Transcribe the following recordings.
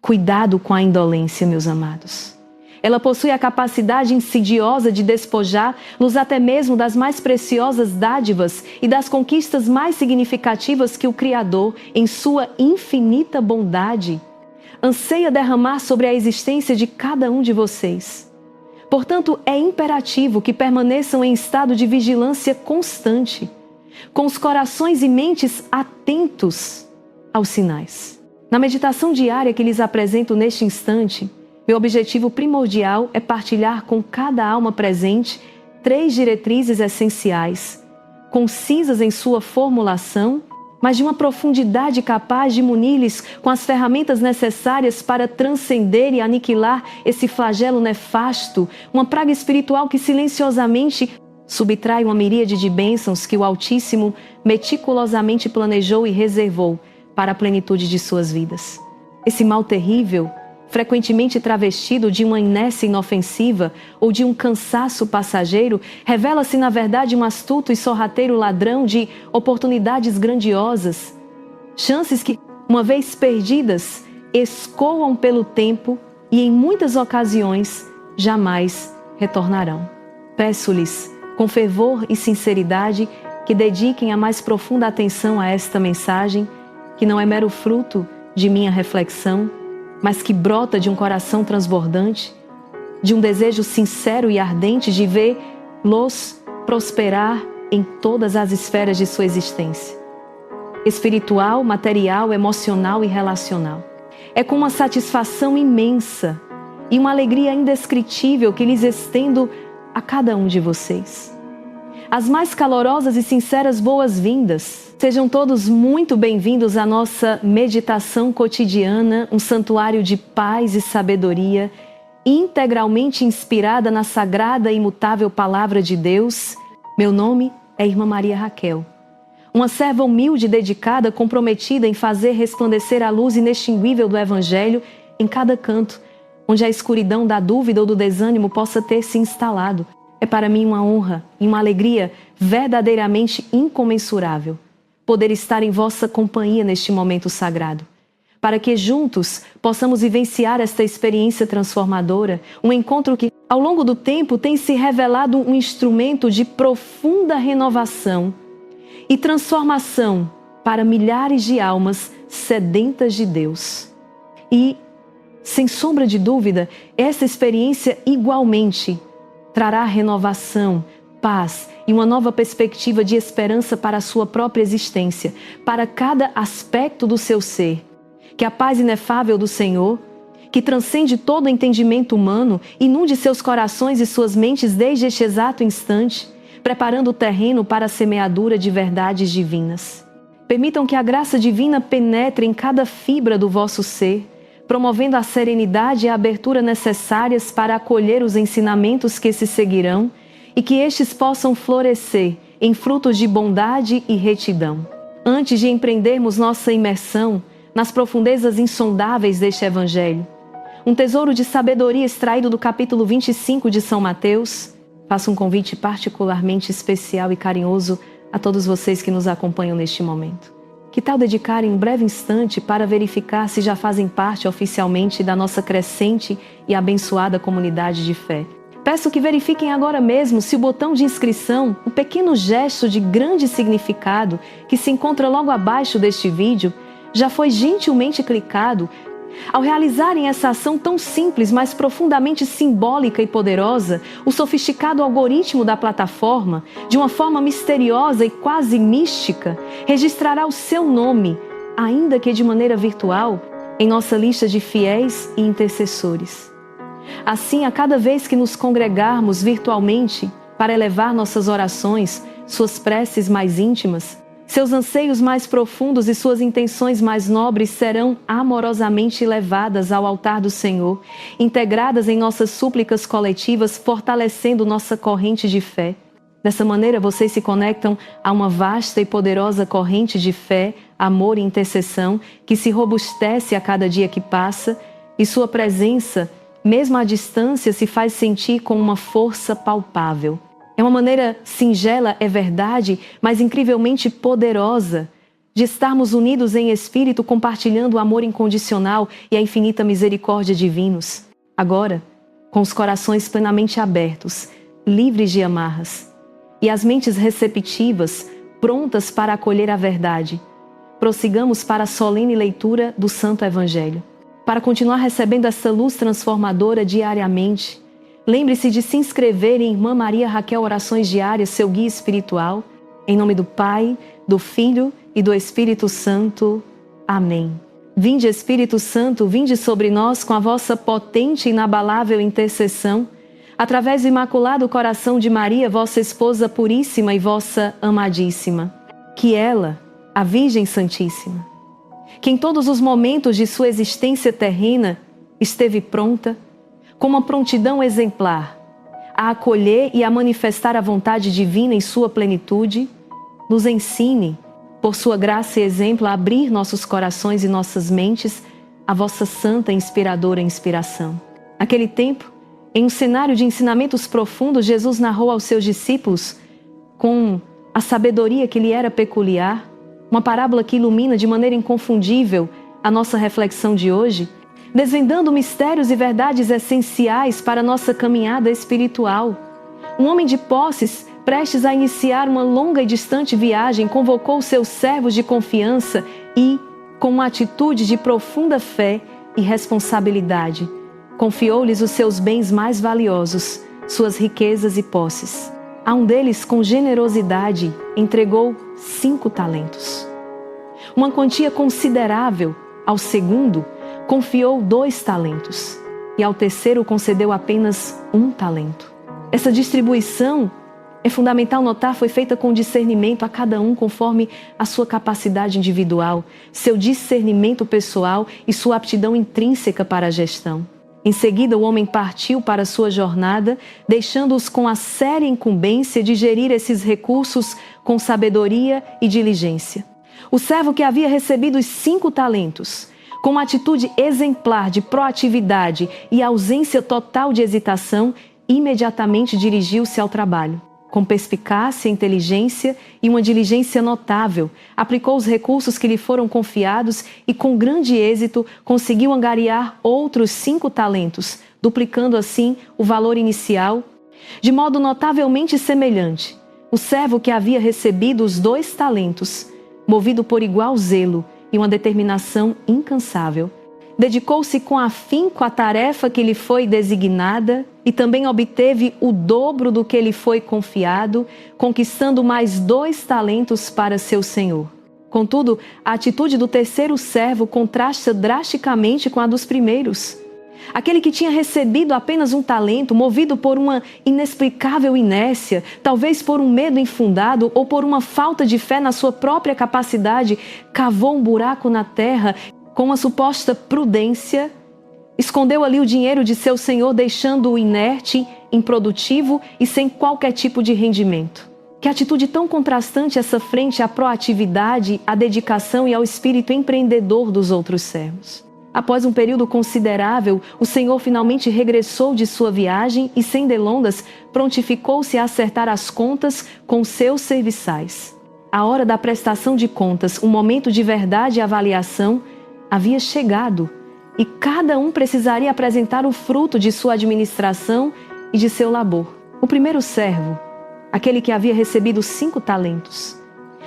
Cuidado com a indolência, meus amados. Ela possui a capacidade insidiosa de despojar-nos até mesmo das mais preciosas dádivas e das conquistas mais significativas que o Criador, em sua infinita bondade, anseia derramar sobre a existência de cada um de vocês. Portanto, é imperativo que permaneçam em estado de vigilância constante, com os corações e mentes atentos aos sinais. Na meditação diária que lhes apresento neste instante, meu objetivo primordial é partilhar com cada alma presente 3 diretrizes essenciais, concisas em sua formulação, mas de uma profundidade capaz de munir-lhes com as ferramentas necessárias para transcender e aniquilar esse flagelo nefasto, uma praga espiritual que silenciosamente subtrai uma miríade de bênçãos que o Altíssimo meticulosamente planejou e reservou para a plenitude de suas vidas. Esse mal terrível, frequentemente travestido de uma inércia inofensiva ou de um cansaço passageiro, revela-se na verdade um astuto e sorrateiro ladrão de oportunidades grandiosas, chances que, uma vez perdidas, escoam pelo tempo e em muitas ocasiões jamais retornarão. Peço-lhes, com fervor e sinceridade, que dediquem a mais profunda atenção a esta mensagem, que não é mero fruto de minha reflexão, mas que brota de um coração transbordante, de um desejo sincero e ardente de vê-los prosperar em todas as esferas de sua existência, espiritual, material, emocional e relacional. É com uma satisfação imensa e uma alegria indescritível que lhes estendo a cada um de vocês as mais calorosas e sinceras boas-vindas. Sejam todos muito bem-vindos à nossa meditação cotidiana, um santuário de paz e sabedoria, integralmente inspirada na sagrada e imutável Palavra de Deus. Meu nome é Irmã Maria Raquel, uma serva humilde e dedicada, comprometida em fazer resplandecer a luz inextinguível do Evangelho em cada canto, onde a escuridão da dúvida ou do desânimo possa ter se instalado. É para mim uma honra e uma alegria verdadeiramente incomensurável poder estar em vossa companhia neste momento sagrado, para que juntos possamos vivenciar esta experiência transformadora, um encontro que, ao longo do tempo, tem se revelado um instrumento de profunda renovação e transformação para milhares de almas sedentas de Deus. E, sem sombra de dúvida, essa experiência igualmente trará renovação, paz e uma nova perspectiva de esperança para a sua própria existência, para cada aspecto do seu ser. Que a paz inefável do Senhor, que transcende todo entendimento humano, inunde seus corações e suas mentes desde este exato instante, preparando o terreno para a semeadura de verdades divinas. Permitam que a graça divina penetre em cada fibra do vosso ser, promovendo a serenidade e a abertura necessárias para acolher os ensinamentos que se seguirão e que estes possam florescer em frutos de bondade e retidão. Antes de empreendermos nossa imersão nas profundezas insondáveis deste Evangelho, um tesouro de sabedoria extraído do capítulo 25 de São Mateus, faço um convite particularmente especial e carinhoso a todos vocês que nos acompanham neste momento. Que tal dedicarem um breve instante para verificar se já fazem parte oficialmente da nossa crescente e abençoada comunidade de fé? Peço que verifiquem agora mesmo se o botão de inscrição, um pequeno gesto de grande significado que se encontra logo abaixo deste vídeo, já foi gentilmente clicado. Ao realizarem essa ação tão simples, mas profundamente simbólica e poderosa, o sofisticado algoritmo da plataforma, de uma forma misteriosa e quase mística, registrará o seu nome, ainda que de maneira virtual, em nossa lista de fiéis e intercessores. Assim, a cada vez que nos congregarmos virtualmente para elevar nossas orações, suas preces mais íntimas, seus anseios mais profundos e suas intenções mais nobres serão amorosamente levadas ao altar do Senhor, integradas em nossas súplicas coletivas, fortalecendo nossa corrente de fé. Dessa maneira, vocês se conectam a uma vasta e poderosa corrente de fé, amor e intercessão que se robustece a cada dia que passa, e sua presença, mesmo à distância, se faz sentir com uma força palpável. É uma maneira singela, é verdade, mas incrivelmente poderosa de estarmos unidos em espírito, compartilhando o amor incondicional e a infinita misericórdia divinos. Agora, com os corações plenamente abertos, livres de amarras, e as mentes receptivas, prontas para acolher a verdade, prossigamos para a solene leitura do Santo Evangelho. Para continuar recebendo essa luz transformadora diariamente, lembre-se de se inscrever em Irmã Maria Raquel Orações Diárias, seu guia espiritual. Em nome do Pai, do Filho e do Espírito Santo. Amém. Vinde, Espírito Santo, vinde sobre nós com a vossa potente e inabalável intercessão, através do Imaculado Coração de Maria, vossa esposa puríssima e vossa amadíssima. Que ela, a Virgem Santíssima, que em todos os momentos de sua existência terrena esteve pronta, com uma prontidão exemplar, a acolher e a manifestar a vontade divina em sua plenitude, nos ensine, por sua graça e exemplo, a abrir nossos corações e nossas mentes à vossa santa e inspiradora inspiração. Naquele tempo, em um cenário de ensinamentos profundos, Jesus narrou aos seus discípulos, com a sabedoria que lhe era peculiar, uma parábola que ilumina de maneira inconfundível a nossa reflexão de hoje, desvendando mistérios e verdades essenciais para a nossa caminhada espiritual. Um homem de posses, prestes a iniciar uma longa e distante viagem, convocou seus servos de confiança e, com uma atitude de profunda fé e responsabilidade, confiou-lhes os seus bens mais valiosos, suas riquezas e posses. A um deles, com generosidade, entregou 5 talentos. Uma quantia considerável. Ao segundo, confiou 2 talentos. E ao terceiro, concedeu apenas 1 talento. Essa distribuição, é fundamental notar, foi feita com discernimento a cada um conforme a sua capacidade individual, seu discernimento pessoal e sua aptidão intrínseca para a gestão. Em seguida, o homem partiu para sua jornada, deixando-os com a séria incumbência de gerir esses recursos com sabedoria e diligência. O servo que havia recebido os 5 talentos, com uma atitude exemplar de proatividade e ausência total de hesitação, imediatamente dirigiu-se ao trabalho. Com perspicácia, inteligência e uma diligência notável, aplicou os recursos que lhe foram confiados e, com grande êxito, conseguiu angariar outros 5 talentos, duplicando assim o valor inicial. De modo notavelmente semelhante, o servo que havia recebido os 2 talentos, movido por igual zelo e uma determinação incansável, dedicou-se com afinco à tarefa que lhe foi designada e também obteve o dobro do que lhe foi confiado, conquistando mais 2 talentos para seu senhor. Contudo, a atitude do terceiro servo contrasta drasticamente com a dos primeiros. Aquele que tinha recebido apenas 1 talento, movido por uma inexplicável inércia, talvez por um medo infundado ou por uma falta de fé na sua própria capacidade, cavou um buraco na terra com uma suposta prudência, escondeu ali o dinheiro de seu senhor, deixando-o inerte, improdutivo e sem qualquer tipo de rendimento. Que atitude tão contrastante essa frente à proatividade, à dedicação e ao espírito empreendedor dos outros servos. Após um período considerável, o senhor finalmente regressou de sua viagem e, sem delongas, prontificou-se a acertar as contas com seus serviçais. A hora da prestação de contas, um momento de verdade e avaliação, havia chegado e cada um precisaria apresentar o fruto de sua administração e de seu labor. O primeiro servo, aquele que havia recebido 5 talentos,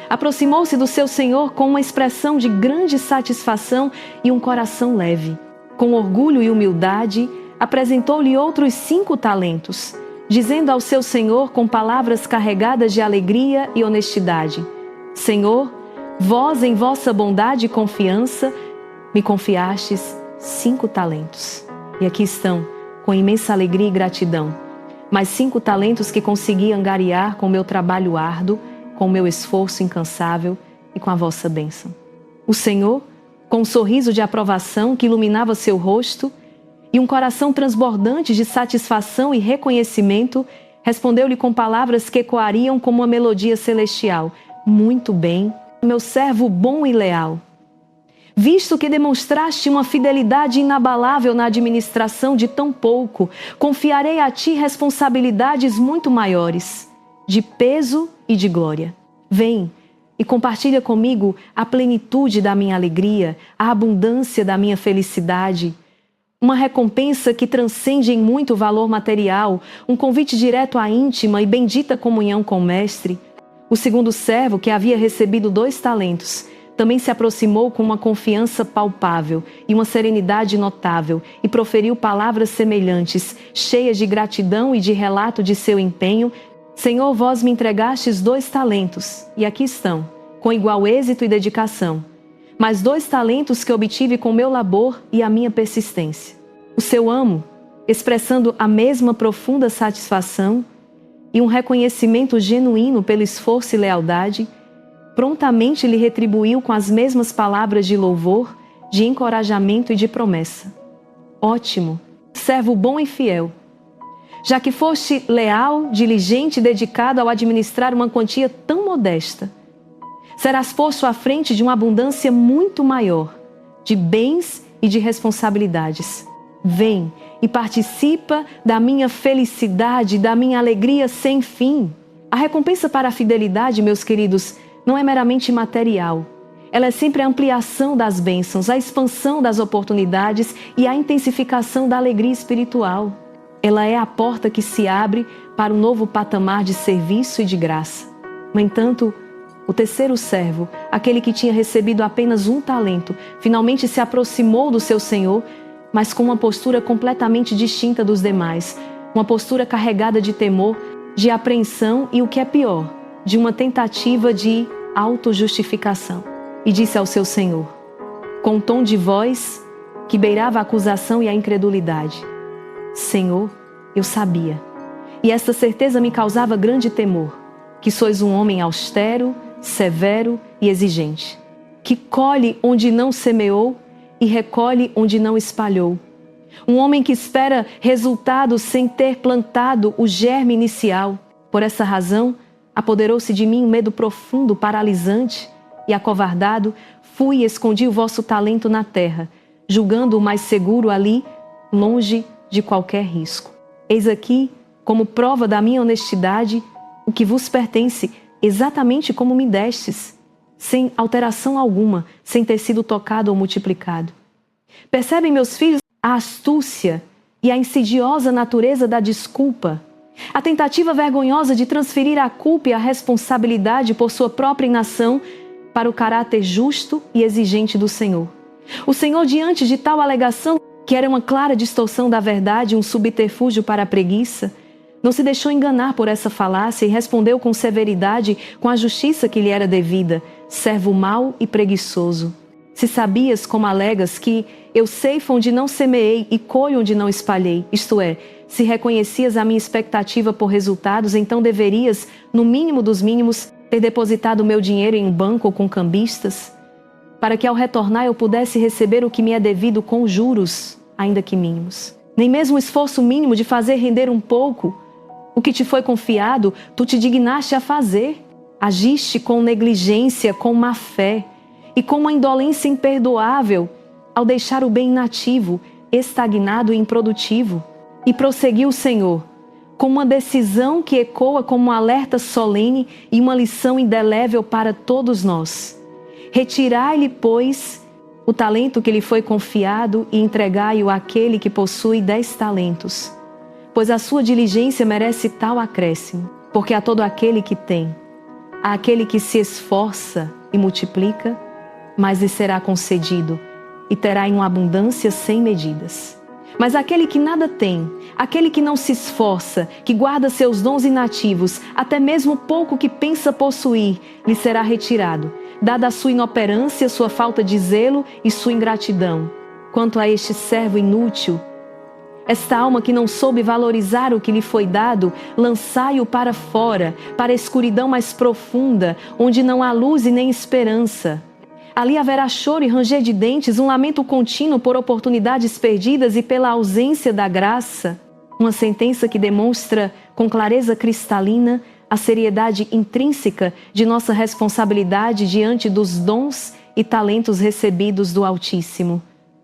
aproximou-se do seu senhor com uma expressão de grande satisfação e um coração leve. Com orgulho e humildade, apresentou-lhe outros 5 talentos, dizendo ao seu senhor com palavras carregadas de alegria e honestidade: Senhor, vós em vossa bondade e confiança me confiastes 5 talentos. E aqui estão, com imensa alegria e gratidão, mais 5 talentos que consegui angariar com meu trabalho árduo, com meu esforço incansável e com a vossa bênção. O Senhor, com um sorriso de aprovação que iluminava seu rosto e um coração transbordante de satisfação e reconhecimento, respondeu-lhe com palavras que ecoariam como uma melodia celestial: Muito bem, meu servo bom e leal. Visto que demonstraste uma fidelidade inabalável na administração de tão pouco, confiarei a ti responsabilidades muito maiores, de peso e de glória. Vem e compartilha comigo a plenitude da minha alegria, a abundância da minha felicidade. Uma recompensa que transcende em muito o valor material, um convite direto à íntima e bendita comunhão com o Mestre. O segundo servo, que havia recebido 2 talentos, também se aproximou com uma confiança palpável e uma serenidade notável e proferiu palavras semelhantes, cheias de gratidão e de relato de seu empenho. Senhor, vós me entregastes 2 talentos, e aqui estão, com igual êxito e dedicação. Mas 2 talentos que obtive com meu labor e a minha persistência. O seu amo, expressando a mesma profunda satisfação e um reconhecimento genuíno pelo esforço e lealdade, prontamente lhe retribuiu com as mesmas palavras de louvor, de encorajamento e de promessa. Ótimo, servo bom e fiel. Já que foste leal, diligente e dedicado ao administrar uma quantia tão modesta, serás posto à frente de uma abundância muito maior, de bens e de responsabilidades. Vem e participa da minha felicidade, da minha alegria sem fim. A recompensa para a fidelidade, meus queridos, não é meramente material. Ela é sempre a ampliação das bênçãos, a expansão das oportunidades e a intensificação da alegria espiritual. Ela é a porta que se abre para um novo patamar de serviço e de graça. No entanto, o terceiro servo, aquele que tinha recebido apenas 1 talento, finalmente se aproximou do seu senhor, mas com uma postura completamente distinta dos demais, uma postura carregada de temor, de apreensão e, o que é pior, de uma tentativa de autojustificação. E disse ao seu senhor, com um tom de voz que beirava a acusação e a incredulidade: Senhor, eu sabia, e esta certeza me causava grande temor, que sois um homem austero, severo e exigente, que colhe onde não semeou e recolhe onde não espalhou. Um homem que espera resultados sem ter plantado o germe inicial. Por essa razão, apoderou-se de mim um medo profundo, paralisante, e acovardado, fui e escondi o vosso talento na terra, julgando-o mais seguro ali, longe de qualquer risco. Eis aqui, como prova da minha honestidade, o que vos pertence, exatamente como me destes, sem alteração alguma, sem ter sido tocado ou multiplicado. Percebem, meus filhos, a astúcia e a insidiosa natureza da desculpa, a tentativa vergonhosa de transferir a culpa e a responsabilidade por sua própria inação para o caráter justo e exigente do Senhor. O Senhor, diante de tal alegação, que era uma clara distorção da verdade, um subterfúgio para a preguiça, não se deixou enganar por essa falácia e respondeu com severidade, com a justiça que lhe era devida: servo mau e preguiçoso. Se sabias, como alegas, que eu ceifo onde não semeei e colho onde não espalhei, isto é, se reconhecias a minha expectativa por resultados, então deverias, no mínimo dos mínimos, ter depositado o meu dinheiro em um banco ou com cambistas, para que ao retornar eu pudesse receber o que me é devido com juros, ainda que mínimos. Nem mesmo o esforço mínimo de fazer render um pouco o que te foi confiado, tu te dignaste a fazer. Agiste com negligência, com má fé e com uma indolência imperdoável ao deixar o bem inativo, estagnado e improdutivo. E prosseguiu o Senhor, com uma decisão que ecoa como um alerta solene e uma lição indelével para todos nós. Retirai-lhe, pois, o talento que lhe foi confiado e entregai-o àquele que possui 10 talentos. Pois a sua diligência merece tal acréscimo, porque a todo aquele que tem, àquele que se esforça e multiplica, mais lhe será concedido e terá em uma abundância sem medidas. Mas aquele que nada tem, aquele que não se esforça, que guarda seus dons inativos, até mesmo o pouco que pensa possuir, lhe será retirado, dada a sua inoperância, sua falta de zelo e sua ingratidão. Quanto a este servo inútil, esta alma que não soube valorizar o que lhe foi dado, lançai-o para fora, para a escuridão mais profunda, onde não há luz e nem esperança. Ali haverá choro e ranger de dentes, um lamento contínuo por oportunidades perdidas e pela ausência da graça. Uma sentença que demonstra com clareza cristalina a seriedade intrínseca de nossa responsabilidade diante dos dons e talentos recebidos do Altíssimo.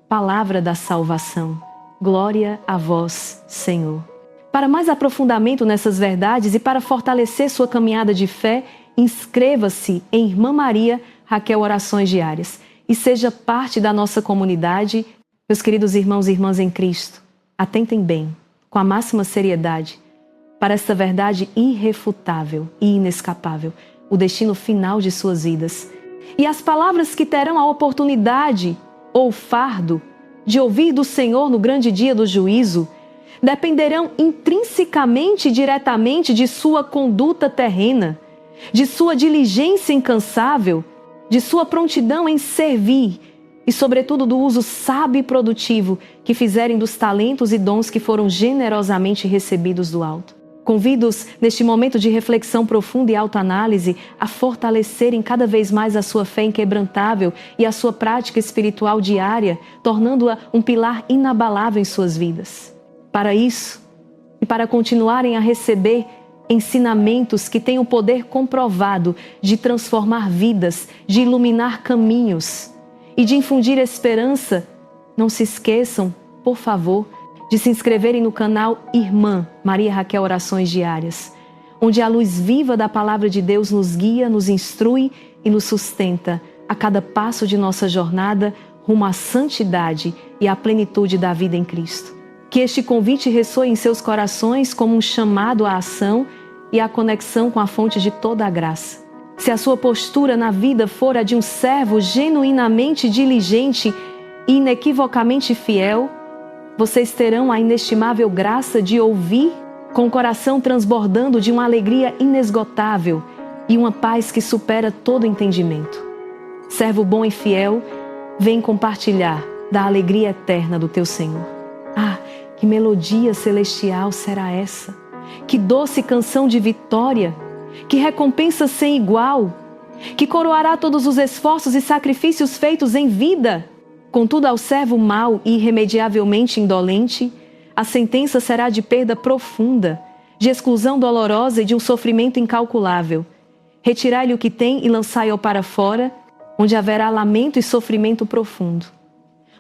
Palavra da salvação. Glória a vós, Senhor. Para mais aprofundamento nessas verdades e para fortalecer sua caminhada de fé, inscreva-se em Irmã Maria Raquel Orações Diárias e seja parte da nossa comunidade. Meus queridos irmãos e irmãs em Cristo, atentem bem, com a máxima seriedade, para esta verdade irrefutável e inescapável, o destino final de suas vidas. E as palavras que terão a oportunidade ou fardo de ouvir do Senhor no grande dia do juízo dependerão intrinsecamente e diretamente de sua conduta terrena, de sua diligência incansável, de sua prontidão em servir e, sobretudo, do uso sábio e produtivo que fizerem dos talentos e dons que foram generosamente recebidos do alto. Convido-os, neste momento de reflexão profunda e autoanálise, a fortalecerem cada vez mais a sua fé inquebrantável e a sua prática espiritual diária, tornando-a um pilar inabalável em suas vidas. Para isso, e para continuarem a receber ensinamentos que têm o poder comprovado de transformar vidas, de iluminar caminhos e de infundir esperança, não se esqueçam, por favor, de se inscreverem no canal Irmã Maria Raquel Orações Diárias, onde a luz viva da Palavra de Deus nos guia, nos instrui e nos sustenta a cada passo de nossa jornada rumo à santidade e à plenitude da vida em Cristo. Que este convite ressoe em seus corações como um chamado à ação e à conexão com a fonte de toda a graça. Se a sua postura na vida for a de um servo genuinamente diligente e inequivocamente fiel, vocês terão a inestimável graça de ouvir com o coração transbordando de uma alegria inesgotável e uma paz que supera todo entendimento. Servo bom e fiel, vem compartilhar da alegria eterna do teu Senhor. Ah, que melodia celestial será essa! Que doce canção de vitória! Que recompensa sem igual! Que coroará todos os esforços e sacrifícios feitos em vida! Contudo, ao servo mau e irremediavelmente indolente, a sentença será de perda profunda, de exclusão dolorosa e de um sofrimento incalculável. Retirai-lhe o que tem e lançai-o para fora, onde haverá lamento e sofrimento profundo.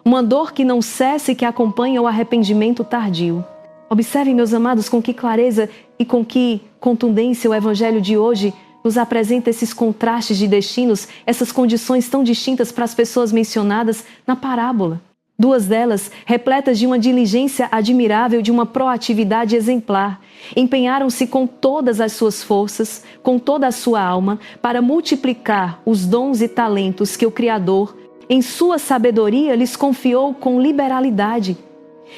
Uma dor que não cessa e que acompanha o arrependimento tardio. Observem, meus amados, com que clareza e com que contundência o Evangelho de hoje nos apresenta esses contrastes de destinos, essas condições tão distintas para as pessoas mencionadas na parábola. Duas delas, repletas de uma diligência admirável, de uma proatividade exemplar, empenharam-se com todas as suas forças, com toda a sua alma, para multiplicar os dons e talentos que o Criador, em sua sabedoria, lhes confiou com liberalidade.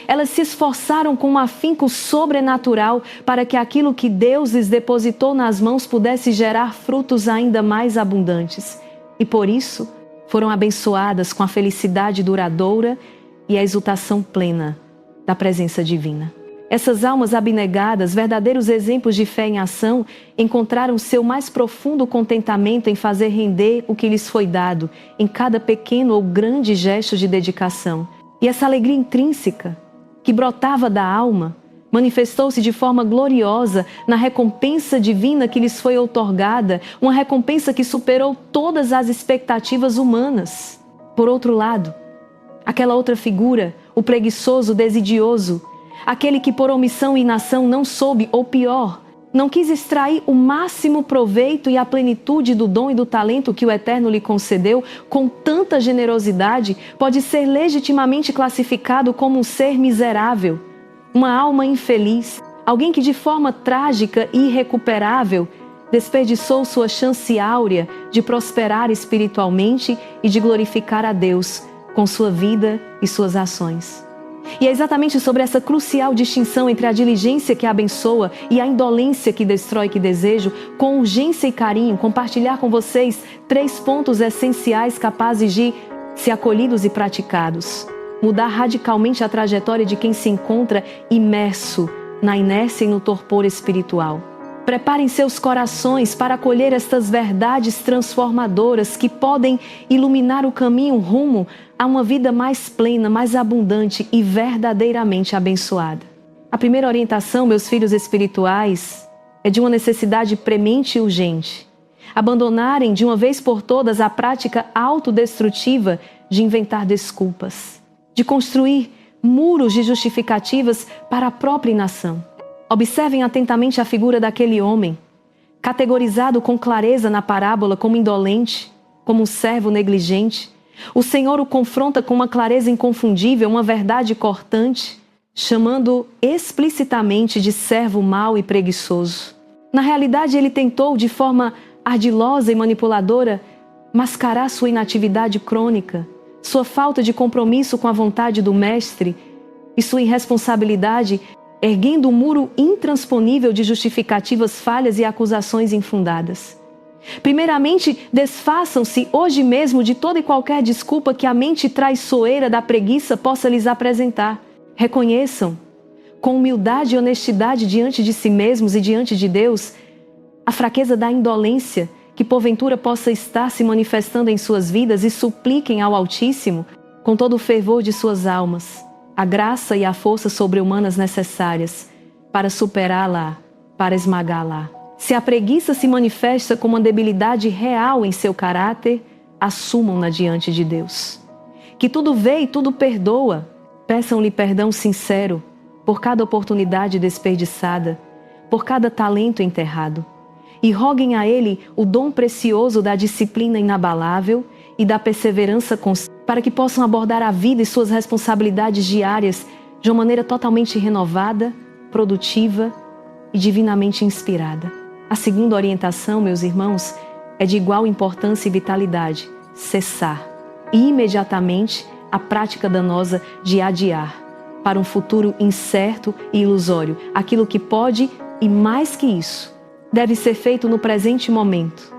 Elas se esforçaram com um afinco sobrenatural para que aquilo que Deus lhes depositou nas mãos pudesse gerar frutos ainda mais abundantes. E por isso foram abençoadas com a felicidade duradoura e a exultação plena da presença divina. Essas almas abnegadas, verdadeiros exemplos de fé em ação, encontraram seu mais profundo contentamento em fazer render o que lhes foi dado, em cada pequeno ou grande gesto de dedicação. E essa alegria intrínseca, que brotava da alma, manifestou-se de forma gloriosa na recompensa divina que lhes foi outorgada, uma recompensa que superou todas as expectativas humanas. Por outro lado, aquela outra figura, o preguiçoso, desidioso, aquele que por omissão e inação não soube, ou pior, não quis extrair o máximo proveito e a plenitude do dom e do talento que o Eterno lhe concedeu com tanta generosidade, pode ser legitimamente classificado como um ser miserável, uma alma infeliz, alguém que de forma trágica e irrecuperável desperdiçou sua chance áurea de prosperar espiritualmente e de glorificar a Deus com sua vida e suas ações. E é exatamente sobre essa crucial distinção entre a diligência que abençoa e a indolência que destrói que desejo, com urgência e carinho, compartilhar com vocês 3 pontos essenciais capazes de, se acolhidos e praticados, mudar radicalmente a trajetória de quem se encontra imerso na inércia e no torpor espiritual. Preparem seus corações para acolher estas verdades transformadoras que podem iluminar o caminho rumo a uma vida mais plena, mais abundante e verdadeiramente abençoada. A primeira orientação, meus filhos espirituais, é de uma necessidade premente e urgente. Abandonarem de uma vez por todas a prática autodestrutiva de inventar desculpas, de construir muros de justificativas para a própria inação. Observem atentamente a figura daquele homem, categorizado com clareza na parábola como indolente, como um servo negligente, o Senhor o confronta com uma clareza inconfundível, uma verdade cortante, chamando explicitamente de servo mau e preguiçoso. Na realidade, ele tentou, de forma ardilosa e manipuladora, mascarar sua inatividade crônica, sua falta de compromisso com a vontade do Mestre e sua irresponsabilidade, erguendo um muro intransponível de justificativas falhas e acusações infundadas. Primeiramente, desfaçam-se hoje mesmo de toda e qualquer desculpa que a mente traiçoeira da preguiça possa lhes apresentar. Reconheçam, com humildade e honestidade diante de si mesmos e diante de Deus, a fraqueza da indolência que porventura possa estar se manifestando em suas vidas e supliquem ao Altíssimo, com todo o fervor de suas almas, a graça e a força sobre-humanas necessárias para superá-la, para esmagá-la. Se a preguiça se manifesta como uma debilidade real em seu caráter, assumam-na diante de Deus. Que tudo vê e tudo perdoa, peçam-lhe perdão sincero por cada oportunidade desperdiçada, por cada talento enterrado. E roguem a Ele o dom precioso da disciplina inabalável e da perseverança constante, para que possam abordar a vida e suas responsabilidades diárias de uma maneira totalmente renovada, produtiva e divinamente inspirada. A segunda orientação, meus irmãos, é de igual importância e vitalidade: cessar imediatamente a prática danosa de adiar para um futuro incerto e ilusório aquilo que pode e, mais que isso, deve ser feito no presente momento,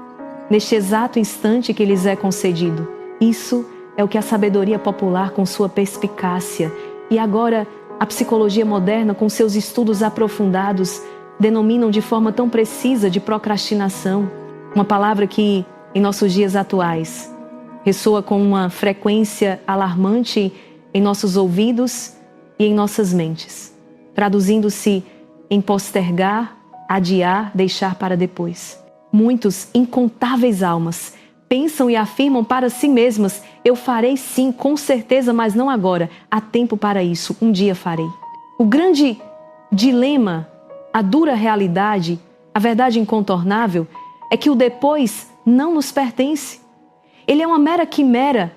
neste exato instante que lhes é concedido. Isso é o que a sabedoria popular, com sua perspicácia, e agora a psicologia moderna, com seus estudos aprofundados, denominam de forma tão precisa de procrastinação, uma palavra que, em nossos dias atuais, ressoa com uma frequência alarmante em nossos ouvidos e em nossas mentes, traduzindo-se em postergar, adiar, deixar para depois. Muitos, incontáveis almas, pensam e afirmam para si mesmas: eu farei sim, com certeza, mas não agora. Há tempo para isso, um dia farei. O grande dilema, a dura realidade, a verdade incontornável, é que o depois não nos pertence. Ele é uma mera quimera,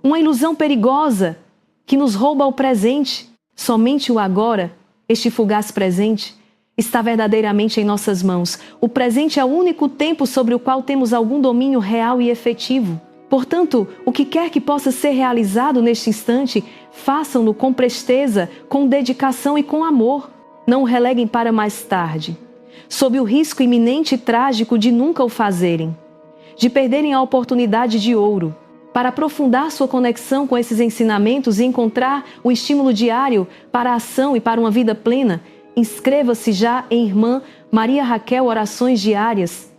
uma ilusão perigosa que nos rouba o presente. Somente o agora, este fugaz presente, está verdadeiramente em nossas mãos. O presente é o único tempo sobre o qual temos algum domínio real e efetivo. Portanto, o que quer que possa ser realizado neste instante, façam-no com presteza, com dedicação e com amor. Não o releguem para mais tarde, sob o risco iminente e trágico de nunca o fazerem, de perderem a oportunidade de ouro. Para aprofundar sua conexão com esses ensinamentos e encontrar o estímulo diário para a ação e para uma vida plena, inscreva-se já em Irmã Maria Raquel Orações Diárias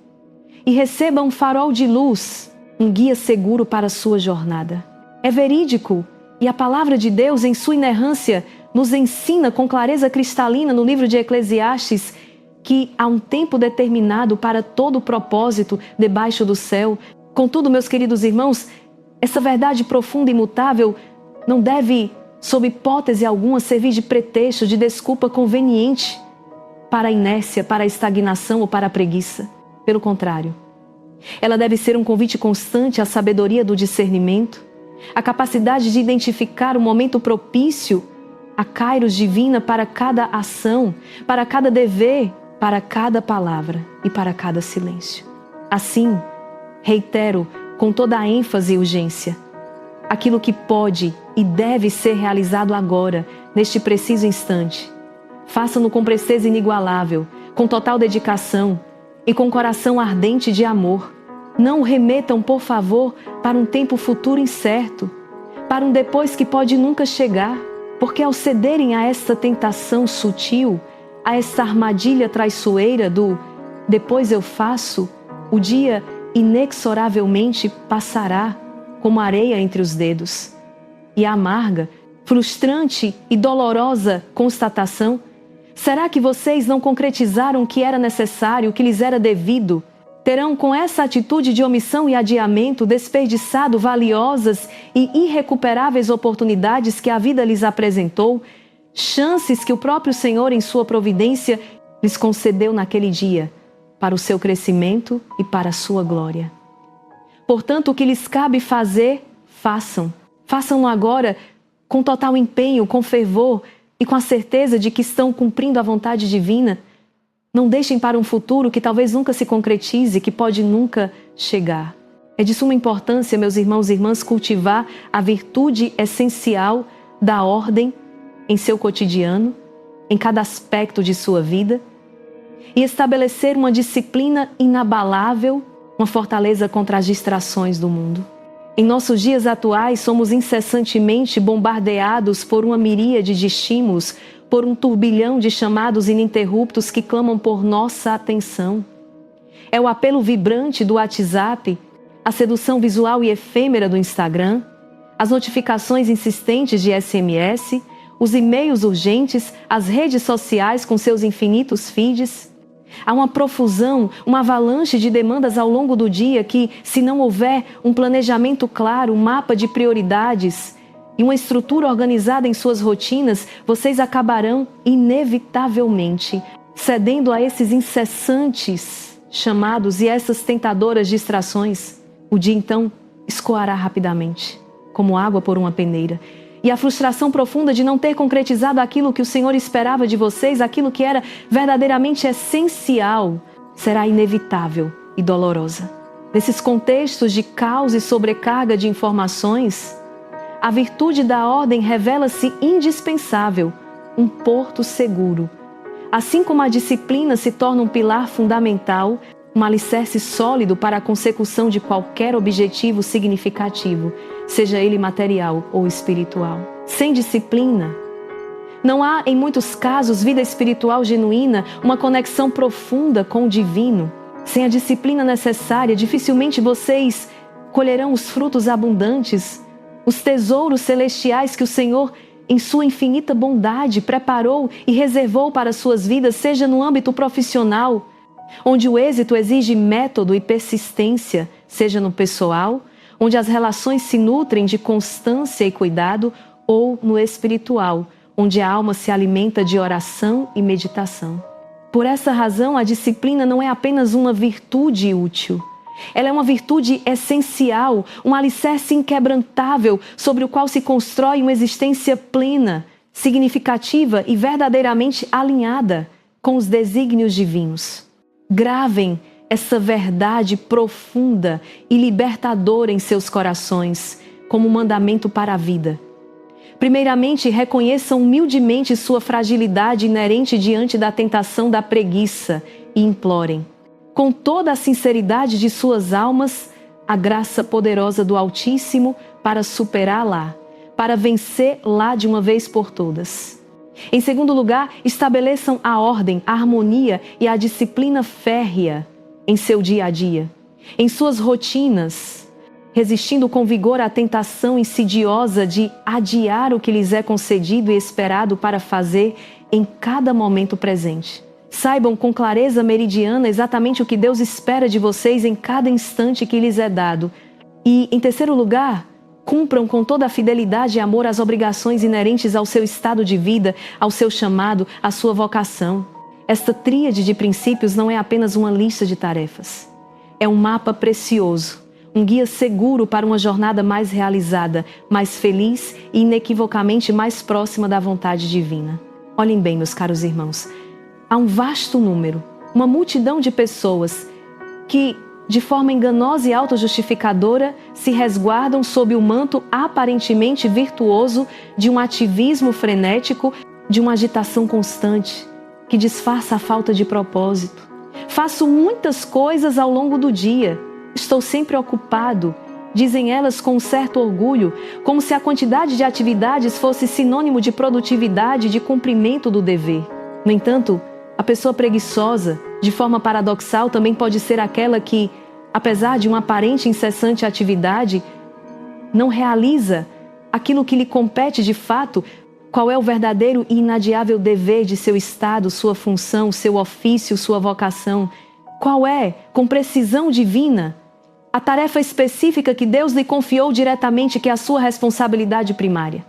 e receba um farol de luz, um guia seguro para a sua jornada. É verídico e a palavra de Deus, em sua inerrância, nos ensina com clareza cristalina no livro de Eclesiastes que há um tempo determinado para todo o propósito debaixo do céu. Contudo, meus queridos irmãos, essa verdade profunda e imutável não deve, sob hipótese alguma, servir de pretexto, de desculpa conveniente para a inércia, para a estagnação ou para a preguiça. Pelo contrário, ela deve ser um convite constante à sabedoria do discernimento, à capacidade de identificar o momento propício, a kairos divina para cada ação, para cada dever, para cada palavra e para cada silêncio. Assim, reitero com toda a ênfase e urgência, aquilo que pode e deve ser realizado agora, neste preciso instante. Façam-no com presteza inigualável, com total dedicação e com coração ardente de amor. Não o remetam, por favor, para um tempo futuro incerto, para um depois que pode nunca chegar, porque ao cederem a esta tentação sutil, a esta armadilha traiçoeira do depois eu faço, o dia inexoravelmente passará como areia entre os dedos. E a amarga, frustrante e dolorosa constatação: será que vocês não concretizaram o que era necessário, o que lhes era devido? Terão, com essa atitude de omissão e adiamento, desperdiçado valiosas e irrecuperáveis oportunidades que a vida lhes apresentou, chances que o próprio Senhor, em sua providência, lhes concedeu naquele dia, para o seu crescimento e para a sua glória. Portanto, o que lhes cabe fazer, façam. Façam-no agora com total empenho, com fervor e com a certeza de que estão cumprindo a vontade divina. Não deixem para um futuro que talvez nunca se concretize, que pode nunca chegar. É de suma importância, meus irmãos e irmãs, cultivar a virtude essencial da ordem em seu cotidiano, em cada aspecto de sua vida, e estabelecer uma disciplina inabalável, uma fortaleza contra as distrações do mundo. Em nossos dias atuais, somos incessantemente bombardeados por uma miríade de estímulos, por um turbilhão de chamados ininterruptos que clamam por nossa atenção. É o apelo vibrante do WhatsApp, a sedução visual e efêmera do Instagram, as notificações insistentes de SMS, os e-mails urgentes, as redes sociais com seus infinitos feeds. Há uma profusão, uma avalanche de demandas ao longo do dia que, se não houver um planejamento claro, um mapa de prioridades e uma estrutura organizada em suas rotinas, vocês acabarão, inevitavelmente, cedendo a esses incessantes chamados e essas tentadoras distrações. O dia, então, escoará rapidamente, como água por uma peneira. E a frustração profunda de não ter concretizado aquilo que o Senhor esperava de vocês, aquilo que era verdadeiramente essencial, será inevitável e dolorosa. Nesses contextos de caos e sobrecarga de informações, a virtude da ordem revela-se indispensável, um porto seguro. Assim como a disciplina se torna um pilar fundamental, um alicerce sólido para a consecução de qualquer objetivo significativo, seja ele material ou espiritual. Sem disciplina, não há, em muitos casos, vida espiritual genuína, uma conexão profunda com o divino. Sem a disciplina necessária, dificilmente vocês colherão os frutos abundantes, os tesouros celestiais que o Senhor, em sua infinita bondade, preparou e reservou para suas vidas, seja no âmbito profissional, onde o êxito exige método e persistência, seja no pessoal, onde as relações se nutrem de constância e cuidado, ou no espiritual, onde a alma se alimenta de oração e meditação. Por essa razão, a disciplina não é apenas uma virtude útil. Ela é uma virtude essencial, um alicerce inquebrantável sobre o qual se constrói uma existência plena, significativa e verdadeiramente alinhada com os desígnios divinos. Gravem essa verdade profunda e libertadora em seus corações, como um mandamento para a vida. Primeiramente, reconheçam humildemente sua fragilidade inerente diante da tentação da preguiça e implorem, com toda a sinceridade de suas almas, a graça poderosa do Altíssimo para superá-la, para vencê-la de uma vez por todas. Em segundo lugar, estabeleçam a ordem, a harmonia e a disciplina férrea em seu dia a dia, em suas rotinas, resistindo com vigor à tentação insidiosa de adiar o que lhes é concedido e esperado para fazer em cada momento presente. Saibam com clareza meridiana exatamente o que Deus espera de vocês em cada instante que lhes é dado. E, em terceiro lugar, cumpram com toda a fidelidade e amor as obrigações inerentes ao seu estado de vida, ao seu chamado, à sua vocação. Esta tríade de princípios não é apenas uma lista de tarefas. É um mapa precioso, um guia seguro para uma jornada mais realizada, mais feliz e inequivocamente mais próxima da vontade divina. Olhem bem, meus caros irmãos, há um vasto número, uma multidão de pessoas que, de forma enganosa e autojustificadora, se resguardam sob o manto aparentemente virtuoso de um ativismo frenético, de uma agitação constante, que disfarça a falta de propósito. Faço muitas coisas ao longo do dia, estou sempre ocupado, dizem elas com um certo orgulho, como se a quantidade de atividades fosse sinônimo de produtividade e de cumprimento do dever. No entanto, a pessoa preguiçosa, de forma paradoxal, também pode ser aquela que, apesar de uma aparente incessante atividade, não realiza aquilo que lhe compete de fato. Qual é o verdadeiro e inadiável dever de seu estado, sua função, seu ofício, sua vocação? Qual é, com precisão divina, a tarefa específica que Deus lhe confiou diretamente, que é a sua responsabilidade primária?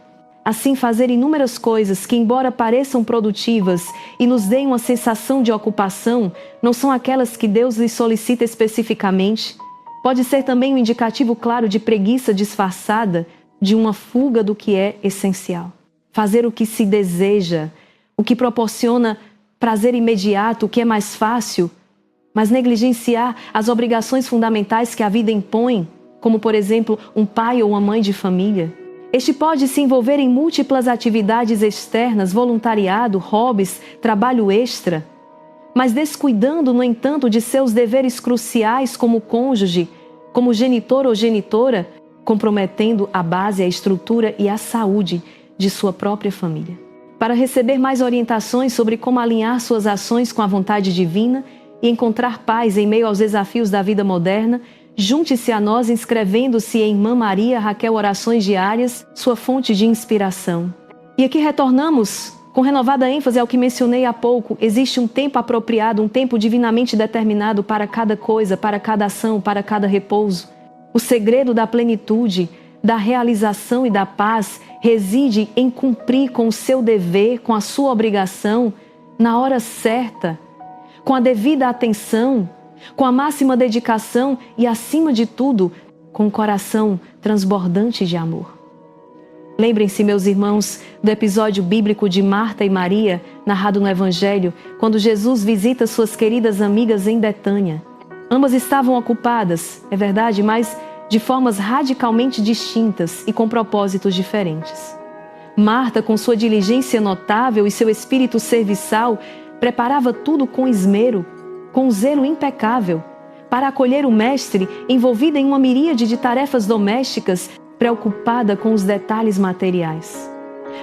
assim fazer inúmeras coisas que, embora pareçam produtivas e nos deem uma sensação de ocupação, não são aquelas que Deus lhe solicita especificamente. Pode ser também um indicativo claro de preguiça disfarçada, de uma fuga do que é essencial. Fazer o que se deseja, o que proporciona prazer imediato, o que é mais fácil, mas negligenciar as obrigações fundamentais que a vida impõe, como, por exemplo, um pai ou uma mãe de família. Este pode se envolver em múltiplas atividades externas, voluntariado, hobbies, trabalho extra, mas descuidando, no entanto, de seus deveres cruciais como cônjuge, como genitor ou genitora, comprometendo a base, a estrutura e a saúde de sua própria família. Para receber mais orientações sobre como alinhar suas ações com a vontade divina e encontrar paz em meio aos desafios da vida moderna, junte-se a nós inscrevendo-se em Irmã Maria Raquel Orações Diárias, sua fonte de inspiração. E aqui retornamos com renovada ênfase ao que mencionei há pouco. Existe um tempo apropriado, um tempo divinamente determinado para cada coisa, para cada ação, para cada repouso. O segredo da plenitude, da realização e da paz reside em cumprir com o seu dever, com a sua obrigação, na hora certa, com a devida atenção, com a máxima dedicação e, acima de tudo, com o coração transbordante de amor. Lembrem-se, meus irmãos, do episódio bíblico de Marta e Maria, narrado no Evangelho, quando Jesus visita suas queridas amigas em Betânia. Ambas estavam ocupadas, é verdade, mas de formas radicalmente distintas e com propósitos diferentes. Marta, com sua diligência notável e seu espírito serviçal, preparava tudo com esmero, com um zelo impecável, para acolher o Mestre envolvida em uma miríade de tarefas domésticas, preocupada com os detalhes materiais.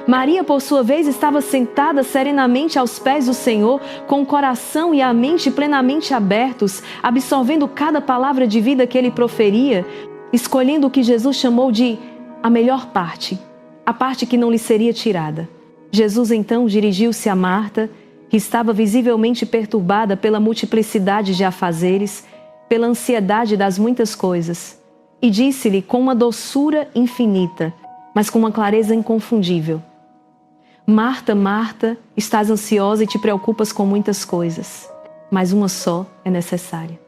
Maria, por sua vez, estava sentada serenamente aos pés do Senhor, com o coração e a mente plenamente abertos, absorvendo cada palavra de vida que ele proferia, escolhendo o que Jesus chamou de a melhor parte, a parte que não lhe seria tirada. Jesus então dirigiu-se a Marta, que estava visivelmente perturbada pela multiplicidade de afazeres, pela ansiedade das muitas coisas, e disse-lhe com uma doçura infinita, mas com uma clareza inconfundível: Marta, Marta, estás ansiosa e te preocupas com muitas coisas, mas uma só é necessária.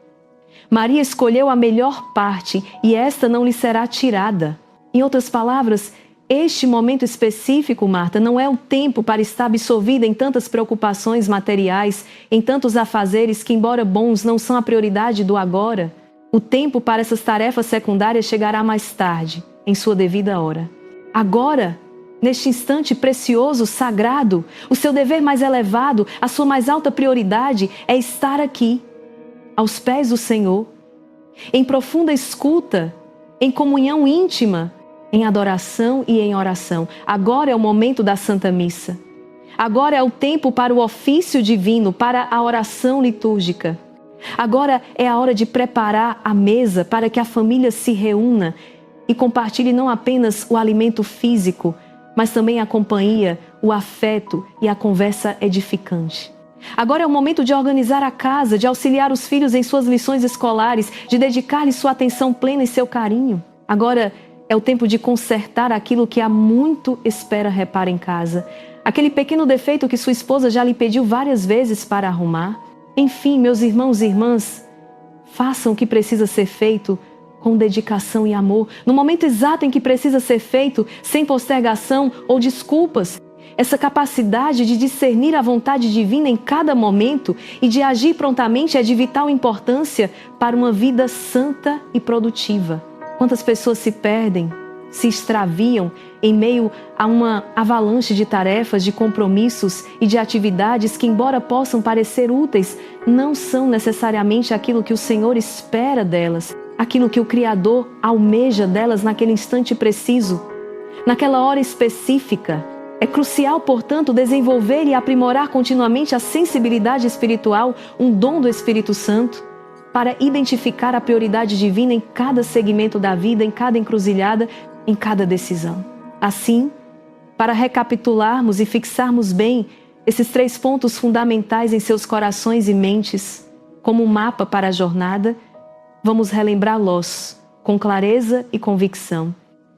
Maria escolheu a melhor parte e esta não lhe será tirada. Em outras palavras, este momento específico, Marta, não é o tempo para estar absorvida em tantas preocupações materiais, em tantos afazeres que, embora bons, não são a prioridade do agora. O tempo para essas tarefas secundárias chegará mais tarde, em sua devida hora. Agora, neste instante precioso, sagrado, o seu dever mais elevado, a sua mais alta prioridade é estar aqui, aos pés do Senhor, em profunda escuta, em comunhão íntima, em adoração e em oração. Agora é o momento da Santa Missa. Agora é o tempo para o ofício divino, para a oração litúrgica. Agora é a hora de preparar a mesa para que a família se reúna e compartilhe não apenas o alimento físico, mas também a companhia, o afeto e a conversa edificante. Agora é o momento de organizar a casa, de auxiliar os filhos em suas lições escolares, de dedicar-lhes sua atenção plena e seu carinho. Agora é o tempo de consertar aquilo que há muito espera repar em casa. Aquele pequeno defeito que sua esposa já lhe pediu várias vezes para arrumar. Enfim, meus irmãos e irmãs, façam o que precisa ser feito com dedicação e amor, no momento exato em que precisa ser feito, sem postergação ou desculpas. Essa capacidade de discernir a vontade divina em cada momento e de agir prontamente é de vital importância para uma vida santa e produtiva. Quantas pessoas se perdem, se extraviam em meio a uma avalanche de tarefas, de compromissos e de atividades que, embora possam parecer úteis, não são necessariamente aquilo que o Senhor espera delas, aquilo que o Criador almeja delas naquele instante preciso, naquela hora específica. É crucial, portanto, desenvolver e aprimorar continuamente a sensibilidade espiritual, um dom do Espírito Santo, para identificar a prioridade divina em cada segmento da vida, em cada encruzilhada, em cada decisão. Assim, para recapitularmos e fixarmos bem esses 3 pontos fundamentais em seus corações e mentes, como um mapa para a jornada, vamos relembrá-los com clareza e convicção.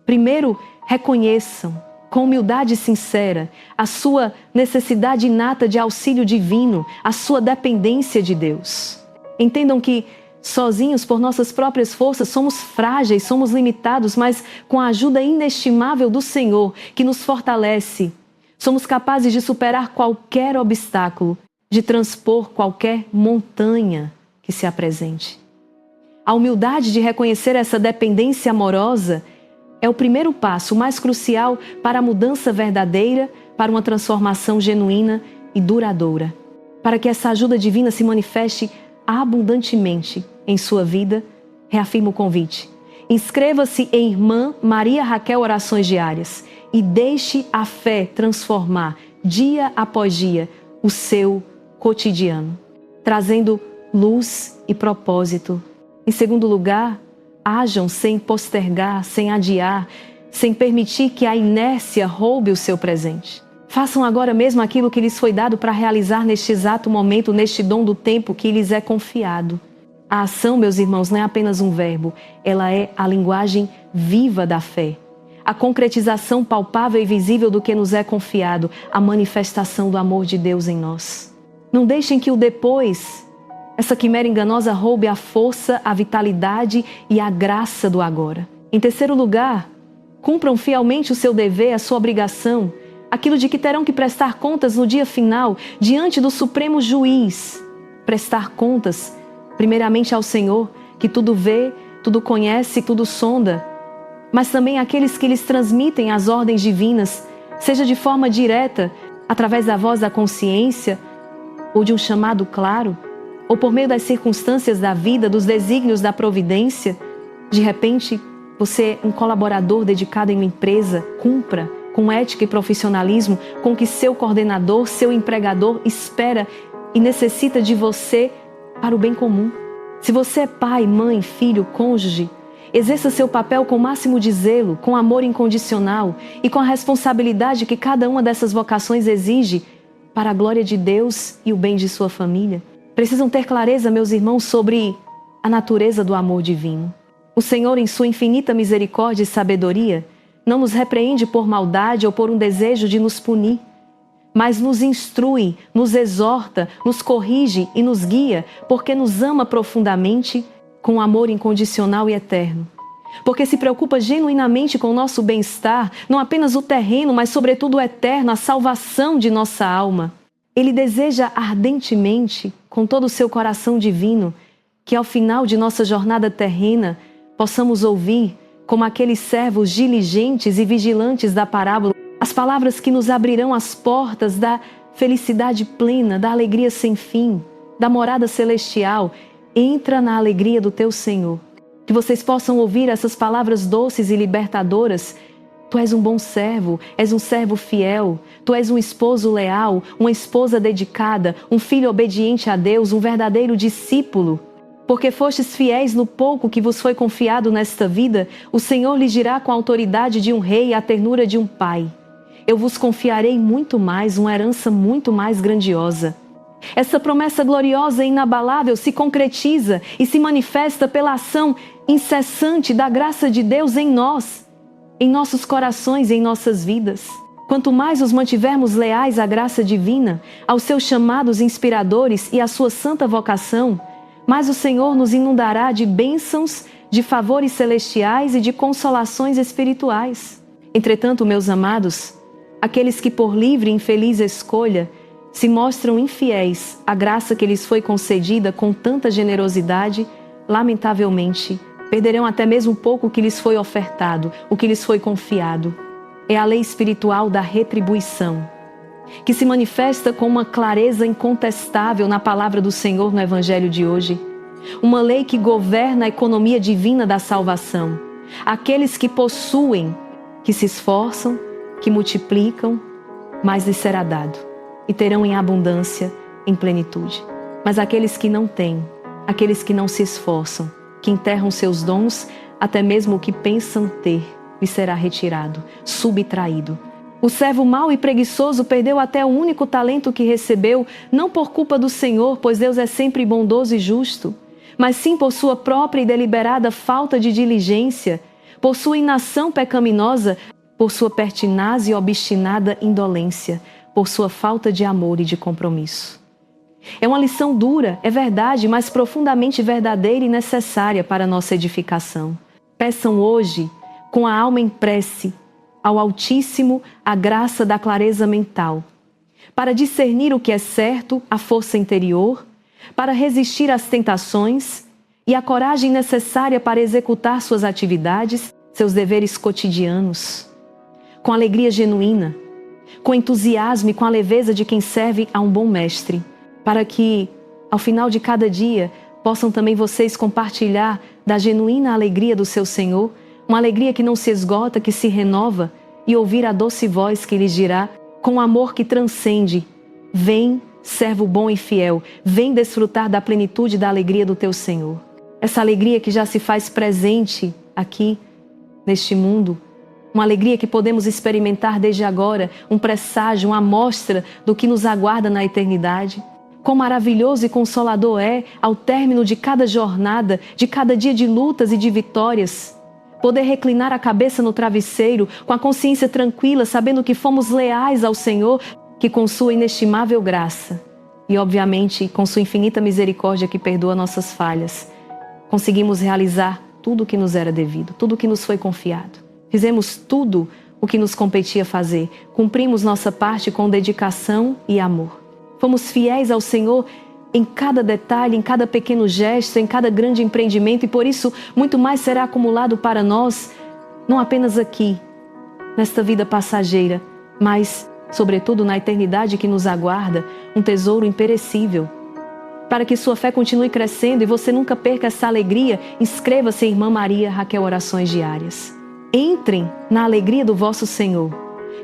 Primeiro, reconheçam com humildade sincera, a sua necessidade inata de auxílio divino, a sua dependência de Deus. Entendam que sozinhos, por nossas próprias forças, somos frágeis, somos limitados, mas com a ajuda inestimável do Senhor, que nos fortalece, somos capazes de superar qualquer obstáculo, de transpor qualquer montanha que se apresente. A humildade de reconhecer essa dependência amorosa é o primeiro passo, o mais crucial para a mudança verdadeira, para uma transformação genuína e duradoura. Para que essa ajuda divina se manifeste abundantemente em sua vida, reafirmo o convite. Inscreva-se em Irmã Maria Raquel Orações Diárias e deixe a fé transformar, dia após dia, o seu cotidiano, trazendo luz e propósito. Em segundo lugar, ajam sem postergar, sem adiar, sem permitir que a inércia roube o seu presente. Façam agora mesmo aquilo que lhes foi dado para realizar neste exato momento, neste dom do tempo que lhes é confiado. A ação, meus irmãos, não é apenas um verbo, ela é a linguagem viva da fé. A concretização palpável e visível do que nos é confiado, a manifestação do amor de Deus em nós. Não deixem que o depois, essa quimera enganosa, roube a força, a vitalidade e a graça do agora. Em terceiro lugar, cumpram fielmente o seu dever, a sua obrigação, aquilo de que terão que prestar contas no dia final, diante do Supremo Juiz. Prestar contas, primeiramente ao Senhor, que tudo vê, tudo conhece, tudo sonda, mas também àqueles que lhes transmitem as ordens divinas, seja de forma direta, através da voz da consciência, ou de um chamado claro, ou por meio das circunstâncias da vida, dos desígnios da providência. De repente, você é um colaborador dedicado em uma empresa, cumpra com ética e profissionalismo com que seu coordenador, seu empregador espera e necessita de você para o bem comum. Se você é pai, mãe, filho, cônjuge, exerça seu papel com o máximo de zelo, com amor incondicional e com a responsabilidade que cada uma dessas vocações exige para a glória de Deus e o bem de sua família. Precisam ter clareza, meus irmãos, sobre a natureza do amor divino. O Senhor, em sua infinita misericórdia e sabedoria, não nos repreende por maldade ou por um desejo de nos punir, mas nos instrui, nos exorta, nos corrige e nos guia, porque nos ama profundamente com amor incondicional e eterno. Porque se preocupa genuinamente com o nosso bem-estar, não apenas o terreno, mas sobretudo o eterno, a salvação de nossa alma. Ele deseja ardentemente, com todo o seu coração divino, que ao final de nossa jornada terrena possamos ouvir, como aqueles servos diligentes e vigilantes da parábola, as palavras que nos abrirão as portas da felicidade plena, da alegria sem fim, da morada celestial. Entra na alegria do teu Senhor. Que vocês possam ouvir essas palavras doces e libertadoras. Tu és um bom servo, és um servo fiel, tu és um esposo leal, uma esposa dedicada, um filho obediente a Deus, um verdadeiro discípulo. Porque fostes fiéis no pouco que vos foi confiado nesta vida, o Senhor lhes dirá com a autoridade de um rei e a ternura de um pai. Eu vos confiarei muito mais, uma herança muito mais grandiosa. Essa promessa gloriosa e inabalável se concretiza e se manifesta pela ação incessante da graça de Deus em nós, em nossos corações e em nossas vidas. Quanto mais os mantivermos leais à graça divina, aos seus chamados inspiradores e à sua santa vocação, mais o Senhor nos inundará de bênçãos, de favores celestiais e de consolações espirituais. Entretanto, meus amados, aqueles que por livre e infeliz escolha se mostram infiéis à graça que lhes foi concedida com tanta generosidade, lamentavelmente, perderão até mesmo pouco que lhes foi ofertado, o que lhes foi confiado. É a lei espiritual da retribuição, que se manifesta com uma clareza incontestável na palavra do Senhor no Evangelho de hoje. Uma lei que governa a economia divina da salvação. Aqueles que possuem, que se esforçam, que multiplicam, mais lhes será dado, e terão em abundância, em plenitude. Mas aqueles que não têm, aqueles que não se esforçam, que enterram seus dons, até mesmo o que pensam ter, lhe será retirado, subtraído. O servo mau e preguiçoso perdeu até o único talento que recebeu, não por culpa do Senhor, pois Deus é sempre bondoso e justo, mas sim por sua própria e deliberada falta de diligência, por sua inação pecaminosa, por sua pertinaz e obstinada indolência, por sua falta de amor e de compromisso. É uma lição dura, é verdade, mas profundamente verdadeira e necessária para a nossa edificação. Peçam hoje, com a alma em prece, ao Altíssimo a graça da clareza mental, para discernir o que é certo, a força interior, para resistir às tentações e a coragem necessária para executar suas atividades, seus deveres cotidianos, com alegria genuína, com entusiasmo e com a leveza de quem serve a um bom mestre, para que, ao final de cada dia, possam também vocês compartilhar da genuína alegria do seu Senhor, uma alegria que não se esgota, que se renova, e ouvir a doce voz que lhes dirá, com amor que transcende: vem, servo bom e fiel, vem desfrutar da plenitude da alegria do teu Senhor. Essa alegria que já se faz presente aqui, neste mundo, uma alegria que podemos experimentar desde agora, um presságio, uma amostra do que nos aguarda na eternidade. Quão maravilhoso e consolador é, ao término de cada jornada, de cada dia de lutas e de vitórias, poder reclinar a cabeça no travesseiro, com a consciência tranquila, sabendo que fomos leais ao Senhor, que com sua inestimável graça e, obviamente, com sua infinita misericórdia que perdoa nossas falhas, conseguimos realizar tudo o que nos era devido, tudo o que nos foi confiado. Fizemos tudo o que nos competia fazer, cumprimos nossa parte com dedicação e amor. Fomos fiéis ao Senhor em cada detalhe, em cada pequeno gesto, em cada grande empreendimento, e por isso muito mais será acumulado para nós, não apenas aqui, nesta vida passageira, mas, sobretudo, na eternidade que nos aguarda, um tesouro imperecível. Para que sua fé continue crescendo e você nunca perca essa alegria, inscreva-se em Irmã Maria Raquel Orações Diárias. Entrem na alegria do vosso Senhor.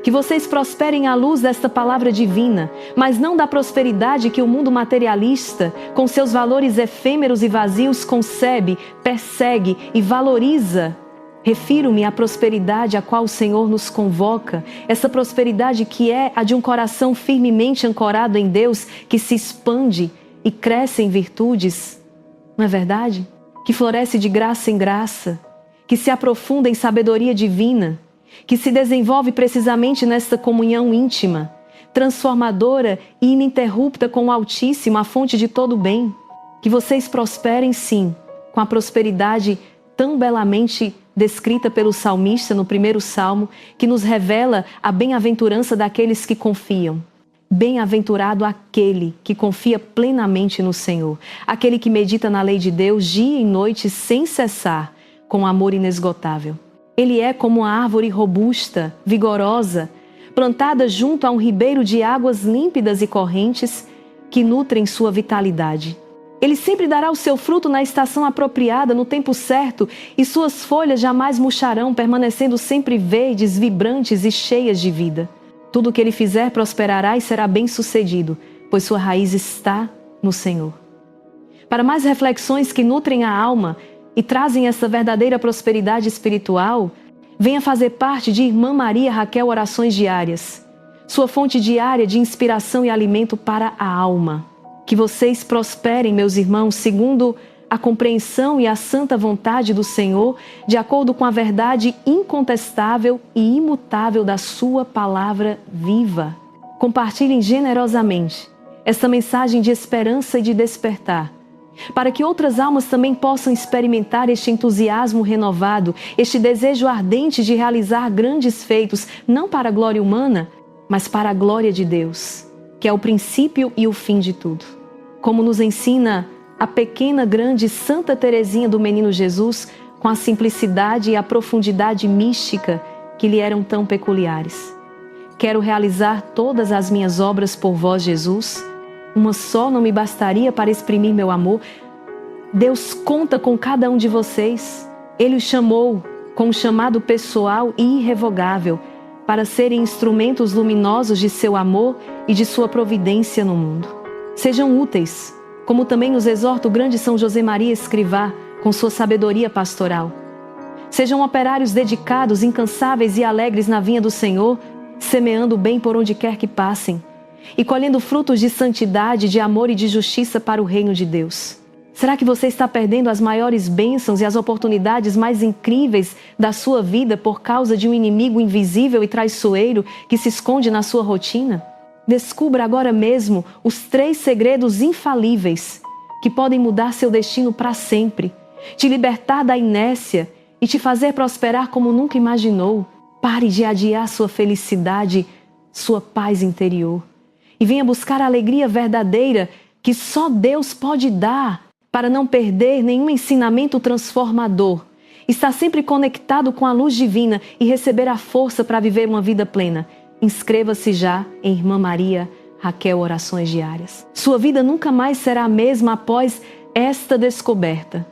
Que vocês prosperem à luz desta palavra divina, mas não da prosperidade que o mundo materialista, com seus valores efêmeros e vazios, concebe, persegue e valoriza. Refiro-me à prosperidade a qual o Senhor nos convoca, essa prosperidade que é a de um coração firmemente ancorado em Deus, que se expande e cresce em virtudes, não é verdade? Que floresce de graça em graça, que se aprofunda em sabedoria divina, que se desenvolve precisamente nesta comunhão íntima, transformadora e ininterrupta com o Altíssimo, a fonte de todo o bem. Que vocês prosperem, sim, com a prosperidade tão belamente descrita pelo salmista no primeiro salmo, que nos revela a bem-aventurança daqueles que confiam. Bem-aventurado aquele que confia plenamente no Senhor, aquele que medita na lei de Deus dia e noite sem cessar, com amor inesgotável. Ele é como uma árvore robusta, vigorosa, plantada junto a um ribeiro de águas límpidas e correntes que nutrem sua vitalidade. Ele sempre dará o seu fruto na estação apropriada, no tempo certo, e suas folhas jamais murcharão, permanecendo sempre verdes, vibrantes e cheias de vida. Tudo o que ele fizer prosperará e será bem-sucedido, pois sua raiz está no Senhor. Para mais reflexões que nutrem a alma e trazem essa verdadeira prosperidade espiritual, venha fazer parte de Irmã Maria Raquel Orações Diárias, sua fonte diária de inspiração e alimento para a alma. Que vocês prosperem, meus irmãos, segundo a compreensão e a santa vontade do Senhor, de acordo com a verdade incontestável e imutável da sua palavra viva. Compartilhem generosamente esta mensagem de esperança e de despertar, para que outras almas também possam experimentar este entusiasmo renovado, este desejo ardente de realizar grandes feitos, não para a glória humana, mas para a glória de Deus, que é o princípio e o fim de tudo. Como nos ensina a pequena, grande Santa Teresinha do Menino Jesus, com a simplicidade e a profundidade mística que lhe eram tão peculiares. Quero realizar todas as minhas obras por vós, Jesus. Uma só não me bastaria para exprimir meu amor. Deus conta com cada um de vocês. Ele os chamou com um chamado pessoal e irrevogável para serem instrumentos luminosos de seu amor e de sua providência no mundo. Sejam úteis, como também nos exorta o grande São José Maria Escrivá, com sua sabedoria pastoral. Sejam operários dedicados, incansáveis e alegres na vinha do Senhor, semeando o bem por onde quer que passem e colhendo frutos de santidade, de amor e de justiça para o reino de Deus. Será que você está perdendo as maiores bênçãos e as oportunidades mais incríveis da sua vida por causa de um inimigo invisível e traiçoeiro que se esconde na sua rotina? Descubra agora mesmo os 3 segredos infalíveis que podem mudar seu destino para sempre, te libertar da inércia e te fazer prosperar como nunca imaginou. Pare de adiar sua felicidade, sua paz interior e venha buscar a alegria verdadeira que só Deus pode dar, para não perder nenhum ensinamento transformador, estar sempre conectado com a luz divina e receber a força para viver uma vida plena. Inscreva-se já em Irmã Maria Raquel Orações Diárias. Sua vida nunca mais será a mesma após esta descoberta.